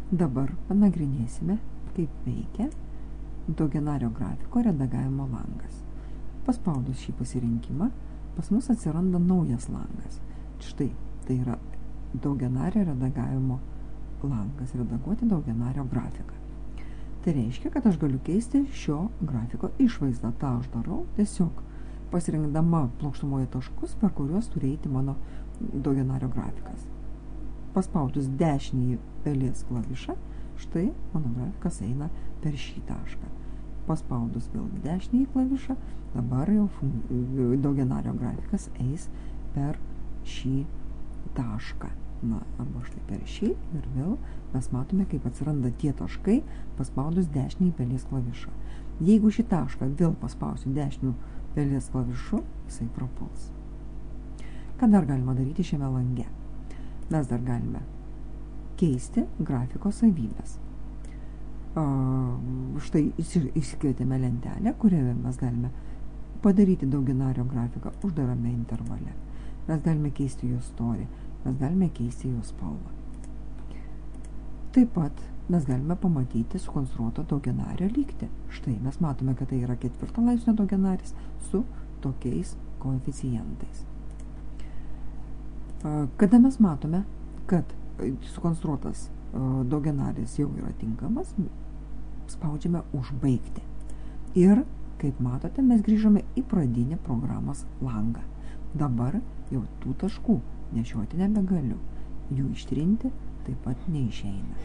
Dabar panagrinėsime, kaip veikia daugianario grafiko redagavimo langas. Paspaudus šį pasirinkimą, pas mus atsiranda naujas langas. Štai, tai yra daugianario redagavimo langas, redaguoti daugianario grafiką. Tai reiškia, kad aš galiu keisti šio grafiko išvaizdą. Ta aš darau tiesiog pasirinkdama plokštumoje taškus, per kuriuos turi eiti mano daugianario grafikas. Paspaudus dešinįjį pelės klavišą, štai mano grafikas eina per šį tašką. Paspaudus vėl dešinįjį klavišą, dabar jau daugianario grafikas eis per šį tašką. Na, arba štai per šį ir vėl mes matome, kaip atsiranda tie taškai, paspaudus dešinįjį pelės klavišą. Jeigu šį tašką vėl paspausiu dešiniu pelės klavišu, jisai prapuls. Ką dar galima daryti šiame lange? Mes dar galime keisti grafiko savybės. Štai įsikvietėme lentelę, kurioje mes galime padaryti daugianario grafiką uždarame intervale. Mes galime keisti jo storį, mes galime keisti jo spalvą. Taip pat mes galime pamatyti sukonstruotą daugianario lygtį. Štai mes matome, kad tai yra 4 laipsnio daugianaris su tokiais koeficientais. Kada mes matome, kad sukonstruotas daugianaris jau yra tinkamas, spaudžiame užbaigti. Ir, kaip matote, mes grįžome į pradinį programos langą. Dabar jau tų taškų nešioti nebegaliu. Jų ištrinti taip pat neišeina.